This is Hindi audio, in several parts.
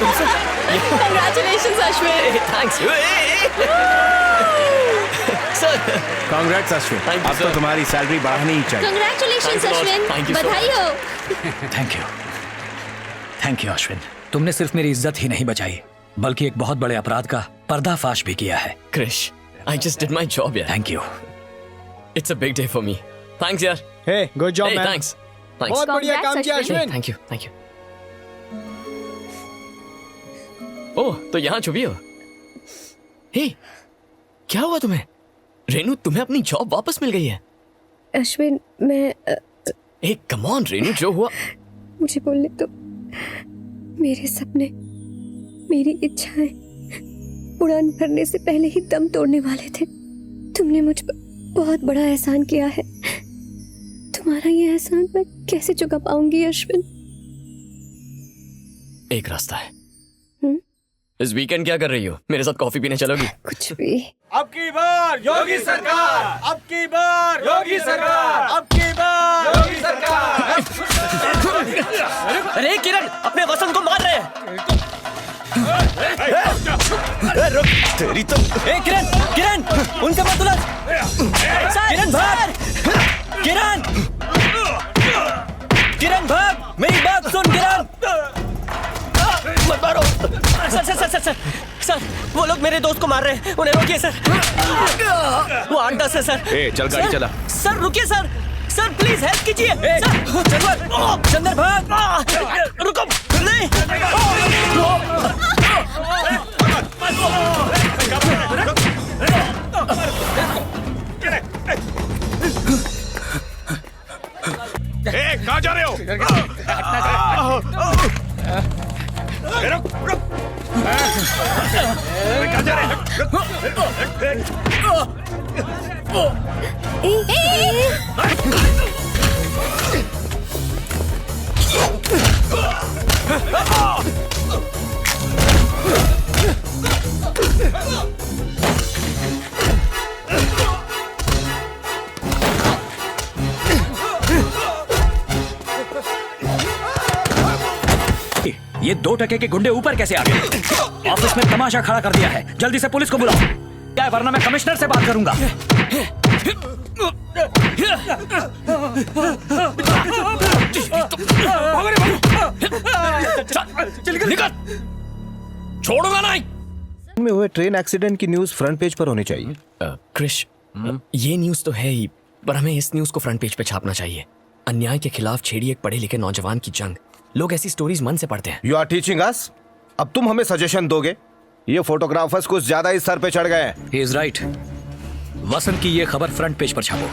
Congratulations, Ashwin. Thanks sir. Congrats Ashwin, Thank you, अब तो sir. तुम्हारी सैलरी बढ़ानी ही चाहिए। Congratulations, Thanks a lot. Ashwin. Thank you so बधाई much. हो। Thank you Ashwin. तुमने सिर्फ मेरी इज्जत ही नहीं बचाई बल्कि एक बहुत बड़े अपराध का पर्दाफाश भी किया है। Krish, I just did my job यार। Thank you. It's a big day for me. Thanks यार। Hey, good job Hey, man. thanks. Thanks. बहुत बढ़िया काम किया Ashwin. Thank you, thank you. ओह, तो यहाँ छुपी हो? हे, क्या हुआ तुम्हें? रेनू, तुम्हें अपनी जॉब वापस मिल गई है। अश्विन, मैं हे, कम ऑन रेनू, जो हुआ। मुझे बोलने तो, मेरे सपने, मेरी इच्छाएं उड़ान भरने से पहले ही दम तोड़ने वाले थे। तुमने मुझ पर बहुत बड़ा एहसान किया है। तुम्हारा ये एहसान मैं कैसे चुका पाऊंगी अश्विन? एक रास्ता है। इस वीकेंड क्या कर रही हो? मेरे साथ कॉफी पीने चलोगी? कुछ भी। अब की बार योगी सरकार, अब की बार योगी सरकार, अब की बार योगी सरकार। अरे किरण, अपने वसंत को मार रहे हैं। रुक, तेरी तो। ए किरण, किरण, उनसे मत उलझ। किरण भाग, किरण, किरण भाग, मेरी बात सुन किरण। मत मारो। सर, वो लोग मेरे दोस्त को मार रहे हैं, उन्हें रोकिए सर। वो 8-10 है सर। ए, चल गाड़ी चला। सर रुकिए सर, सर प्लीज हेल्प कीजिए। चंदर भाग, रुको नहीं। ए, कहाँ जा रहे हो? रुक, रुक। कहाँ जा रहे ये 2 टके के गुंडे ऊपर कैसे आ गए? ऑफिस में तमाशा खड़ा कर दिया है। जल्दी से पुलिस को बुलाओ, क्या है, वरना मैं कमिश्नर से बात करूंगा। निकल, छोड़ूंगा नहीं। में हुए ट्रेन एक्सीडेंट की न्यूज़ फ्रंट पेज पर होनी चाहिए। क्रिश, ये न्यूज़ तो है ही, पर हमें इस न्यूज़ को फ्रंट पेज पे छापना चाहिए। अन्याय के खिलाफ छेड़ी एक पढ़े लिखे नौजवान की जंग। लोग ऐसी स्टोरीज मन से पढ़ते हैं। You are teaching us? अब तुम हमें सजेशन दोगे? ये फोटोग्राफर्स कुछ ज्यादा ही सर पे चढ़ गए हैं। He is right. वसंत की ये खबर फ्रंट पेज पर छापो।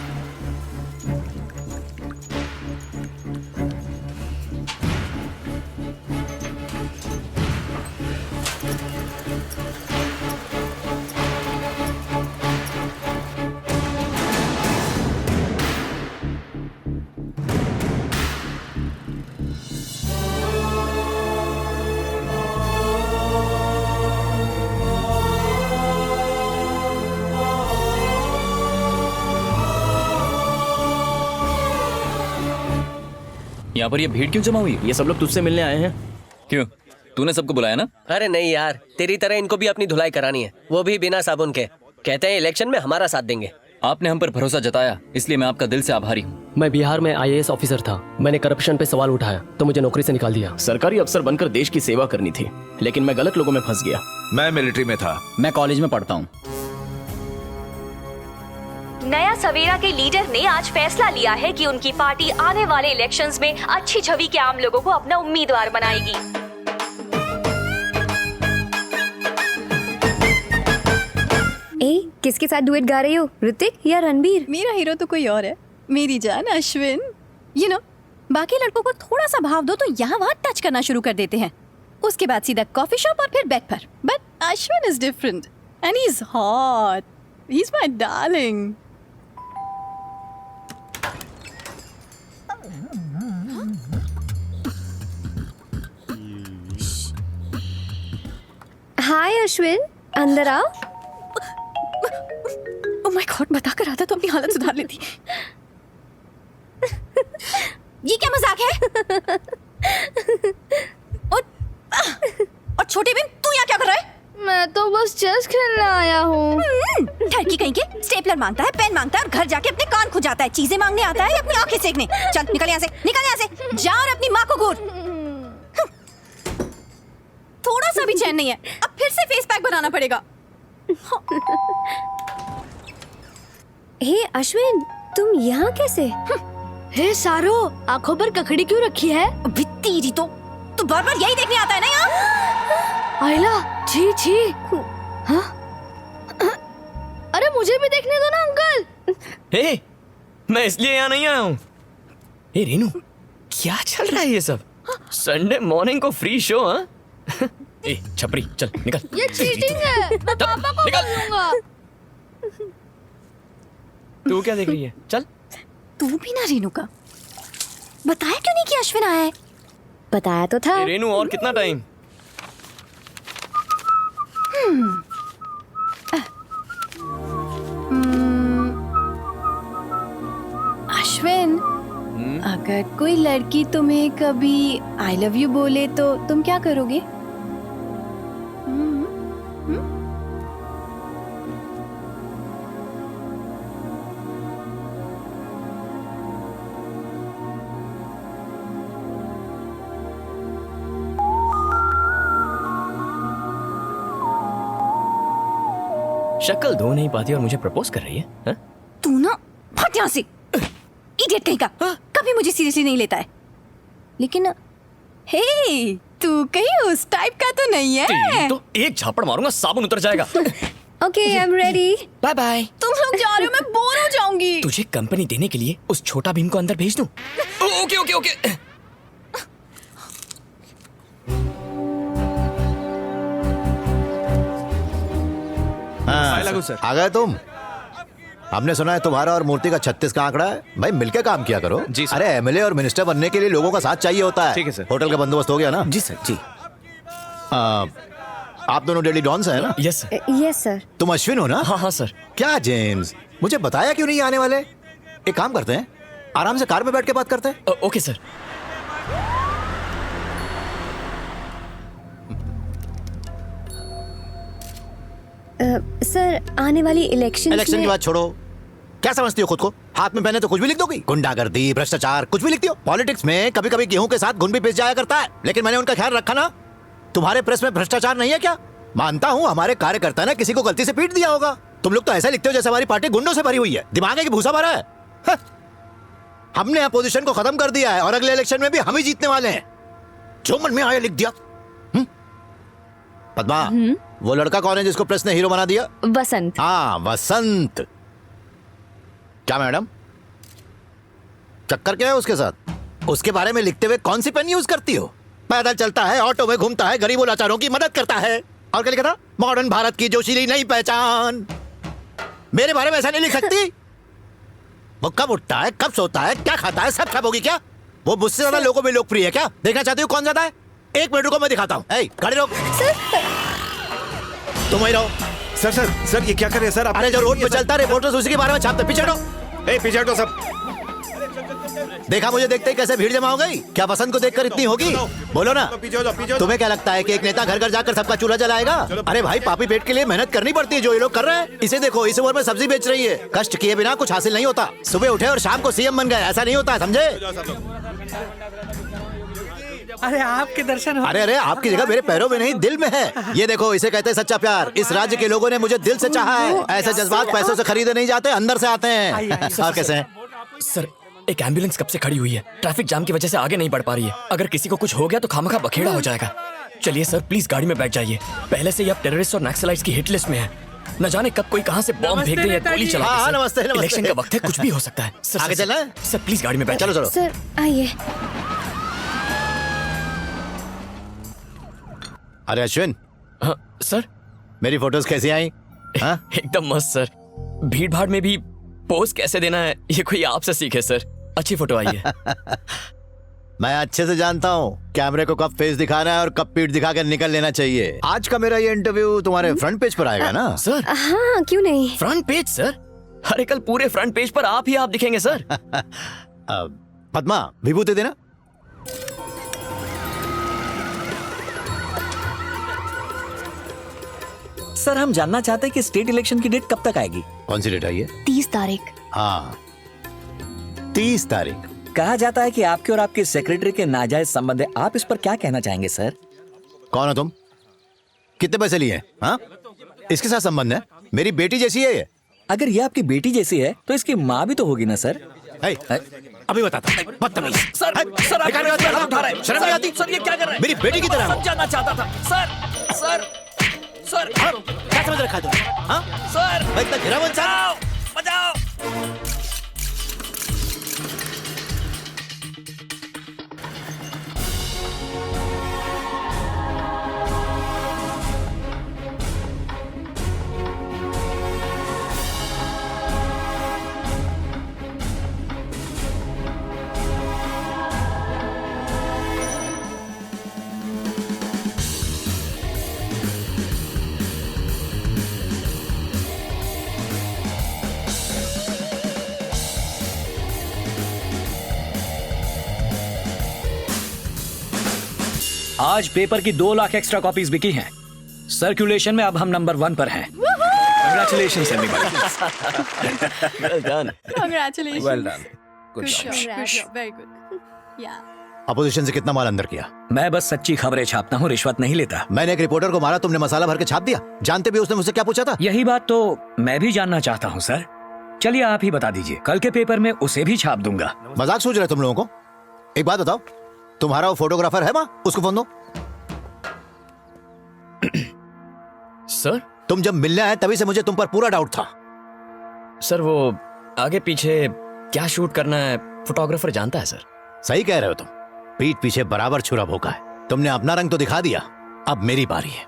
यहाँ पर ये भीड़ क्यों जमा हुई? ये सब लोग तुझसे मिलने आए हैं। क्यों, तूने सबको बुलाया ना? अरे नहीं यार, तेरी तरह इनको भी अपनी धुलाई करानी है, वो भी बिना साबुन के। कहते हैं इलेक्शन में हमारा साथ देंगे। आपने हम पर भरोसा जताया, इसलिए मैं आपका दिल से आभारी हूँ। मैं बिहार में IAS ऑफिसर था। मैंने करप्शन पे सवाल उठाया तो मुझे नौकरी से निकाल दिया। सरकारी अफसर बनकर देश की सेवा करनी थी, लेकिन मैं गलत लोगों में फंस गया। मैं मिलिट्री में था। मैं कॉलेज में पढ़ता हूँ। नया सवेरा के लीडर ने आज फैसला लिया है कि उनकी पार्टी आने वाले इलेक्शंस में अच्छी छवि के आम लोगों को अपना उम्मीदवार बनाएगी। ए, किसके साथ डुएट गा रही हो, ऋतिक या रणबीर? मेरा हीरो तो कोई और है, मेरी जान अश्विन। यू नो, बाकी लड़कों को थोड़ा सा भाव दो तो यहाँ वहाँ टच करना शुरू कर देते हैं, उसके बाद सीधा कॉफी शॉप और फिर बेड पर। But Ashwin is different and he is hot, he is my darling. Hi Ashwin, अंदर आओ। ओह माय गॉड, बताकर आता तो अपनी हालत सुधार लेती। ये क्या मजाक है? और स्टेपलर मांगता है, पेन मांगता है और घर जाके अपने कान खुजाता है। चीजें मांगने आता है या अपनी आंखें सेकने? चल निकल यहाँ से, निकल यहाँ से, जा और अपनी माँ को घूर। थोड़ा सा भी चैन नहीं है, अब फिर से फेस पैक बनाना पड़ेगा। हे अश्विन, तुम यहाँ कैसे? हे सारो, आंखों पर ककड़ी क्यों रखी है? अभी तेरी तो बार-बार यही देखने आता है ना यहाँ। आयला, छी छी। हाँ? अरे मुझे भी देखने दो ना अंकल। हे, मैं इसलिए यहाँ नहीं आया हूँ। हे रेनू, क्या चल रहा है ये सब? संडे मॉर्निंग को फ्री शो, हाँ? ए छपरी, चल निकल। ये चीटिंग है, मैं पापा को बोलूंगा। तू क्या देख रही है? चल। तू भी ना रेनू का बताया क्यों नहीं कि अश्विन आया है? बताया तो था। ए, रेनू और कितना टाइम? अश्विन, अगर कोई लड़की तुम्हें कभी आई लव यू बोले तो तुम क्या करोगे? शक्ल धो नहीं पाती और मुझे प्रपोज कर रही है, हाँ? तू ना भाग यहाँ से, इडियट कहीं का। कभी मुझे सीरियसली नहीं लेता है। लेकिन हे, तू कहीं उस टाइप का तो नहीं है? तेरी तो एक झापड़ मारूंगा, साबुन उतर जाएगा। Okay, I am ready. Bye bye. तुम लोग जा रहे हो, मैं बोर हो जाऊंगी। तुझे कंपनी देने के लिए उस छोटा भीम को अंदर भेज दूं? Okay okay okay. आ गए तुम? हमने सुना है तुम्हारा और मूर्ति का 36 का आंकड़ा है। भाई मिलके काम किया करो। जी सर। अरे एमएलए और मिनिस्टर बनने के लिए लोगों का साथ चाहिए होता है। ठीक है सर। होटल का बंदोबस्त हो गया ना? जी सर जी। आप दोनों डेली डॉन्स हैं ना? Yes sir. Yes sir. तुम अश्विन हो ना? हाँ हाँ सर। क्या जेम्स, मुझे बताया क्यों नहीं आने वाले? एक काम करते हैं, आराम से कार में बैठ के बात करते हैं। Okay sir. सर, आने वाली इलेक्शन इलेक्शन की बात छोड़ो, क्या समझती हो खुद को? हाथ में पहने तो कुछ भी लिख दोगी? गुंडागर्दी, भ्रष्टाचार, कुछ भी लिखती हो? पॉलिटिक्स में कभी कभी गेहूं के साथ घुन भी पिस जाया करता है, लेकिन मैंने उनका ख्याल रखा ना। तुम्हारे प्रेस में भ्रष्टाचार नहीं है क्या? मानता हूँ हमारे कार्यकर्ता ने किसी को गलती से पीट दिया होगा। तुम लोग तो ऐसा लिखते हो जैसे हमारी पार्टी गुंडों से भरी हुई है। दिमाग है कि भूसा भरा है? हमने अपोजिशन को खत्म कर दिया है और अगले इलेक्शन में भी हम ही जीतने वाले हैं। जो मन में आया लिख दिया। पद्मा, वो लड़का कौन है जिसको प्रेस ने हीरो बना दिया? वसंत। हाँ, वसंत। क्या मैडम, चक्कर क्या है उसके साथ? उसके बारे में लिखते हुए कौन सी पेन यूज करती हो? पैदल चलता है, ऑटो में घूमता है, गरीबों लाचारों की मदद करता है, और क्या लिखा था? मॉडर्न भारत की जोशीली नई पहचान। मेरे बारे में ऐसा नहीं लिख सकती। वो कब उठता है, कब सोता है, क्या खाता है, सब खराब होगी क्या? वो मुझसे ज्यादा लोगों में लोकप्रिय है क्या? देखना चाहती हो कौन ज्यादा है? एक मिनट रुको, मैं दिखाता हूँ। गाड़ी रोक। तुम वहीं रहो। सर सर सर, ये क्या कर रहे हैं सर? अरे जो रोड पे चलता है रिपोर्टर्स उसी के बारे में छापते। पीछे हटो। पीछे हटो सब। देखा मुझे देखते ही कैसे भीड़ जमा हो गई? क्या वसंत को देखकर इतनी होगी? बोलो ना। तुम्हें क्या लगता है कि एक नेता घर घर जाकर सबका चूल्हा जलाएगा? अरे भाई, पापी पेट के लिए मेहनत करनी पड़ती है, जो ये लोग कर रहे हैं। इसे देखो, इस उम्र में सब्जी बेच रही है। कष्ट किए बिना कुछ हासिल नहीं होता। सुबह उठे और शाम को सीएम बन गए, ऐसा नहीं होता, समझे? अरे आपके दर्शन हो। अरे आपकी जगह मेरे पैरों में नहीं, दिल में है। ये देखो, इसे कहते हैं सच्चा प्यार। इस राज्य के लोगों ने मुझे दिल से चाहा है। ऐसे जज्बात पैसों से खरीदे नहीं जाते, अंदर से आते हैं। और कैसे हैं? सर, एक एम्बुलेंस कब से खड़ी हुई है, ट्रैफिक जाम की वजह से आगे नहीं बढ़ पा रही है। अगर किसी को कुछ हो गया तो खामखा बखेड़ा हो जाएगा। चलिए सर, प्लीज गाड़ी में बैठ जाइए। पहले से ही आप टेररिस्ट और नक्सलाइट्स की हिट लिस्ट में है। न जाने कब कोई कहां से बॉम्ब फेंक दे या गोली चला दे। सर, नमस्ते, नमस्ते। इलेक्शन का वक्त है, कुछ भी हो सकता है। सर, आगे चलना है? सर प्लीज गाड़ी में बैठ। चलो चलो सर, आइए। अरे अश्विन। हाँ सर। मेरी फोटोज कैसी आई? हाँ? एकदम मस्त सर। भीड़ भाड़ में भी पोज कैसे देना है, ये कोई आपसे सीखे सर। अच्छी फोटो आई है। मैं अच्छे से जानता हूँ कैमरे को कब फेस दिखाना है और कब पीठ दिखा कर निकल लेना चाहिए। आज का मेरा ये इंटरव्यू तुम्हारे फ्रंट पेज पर आएगा ना? सर हाँ, क्यों नहीं? Front page sir? अरे कल पूरे फ्रंट पेज पर आप ही आप दिखेंगे सर। पद्मा, विभूति देना। सर, हम जानना चाहते हैं कि स्टेट इलेक्शन की डेट कब तक आएगी? कौन सी डेट आई है? 30 तारीख। हाँ 30 तारीख। कहा जाता है कि आपके और आपके सेक्रेटरी के नाजायज संबंध है। आप इस पर क्या कहना चाहेंगे सर? कौन हो तुम? कितने पैसे लिए हैं? हाँ इसके साथ संबंध है? मेरी बेटी जैसी है ये। अगर ये आपकी बेटी जैसी है तो इसकी माँ भी तो होगी ना सर? है? अभी बताता हूँ। बदतमीज। सर सर आप बेकार बात उठा रहे हैं। शर्म नहीं आती? सर ये क्या कर रहे हैं? मेरी बेटी की तरह हो। समझाना चाहता था सर सर सर। हाँ? क्या समझ रखा है तुमने? हाँ? सर मैं इतना गिरा इंसान? बचाओ। आज पेपर की 2 लाख एक्स्ट्रा कॉपीज बिकी हैं। सर्कुलेशन में अब हम नंबर 1 पर हैं। Congratulations everybody. Well done. Congratulations. Well done. Good job. Good job. Very good. Yeah. Opposition से कितना माल अंदर किया? मैं बस सच्ची खबरें छापता हूँ, रिश्वत नहीं लेता। मैंने एक रिपोर्टर को मारा, तुमने मसाला भर के छाप दिया। जानते भी उसने मुझसे क्या पूछा था? यही बात तो मैं भी जानना चाहता हूँ सर। चलिए आप ही बता दीजिए, कल के पेपर में उसे भी छाप दूंगा। मजाक सोच रहे तुम लोगों को? एक बात बताओ, तुम्हारा वो फोटोग्राफर है माँ? उसको फोन दो। सर तुम जब मिलने आए तभी से मुझे तुम पर पूरा डाउट था। सर वो आगे पीछे क्या शूट करना है फोटोग्राफर जानता है सर। सही कह रहे हो तुम। पीठ पीछे बराबर छुरा भोंका है। तुमने अपना रंग तो दिखा दिया, अब मेरी बारी है।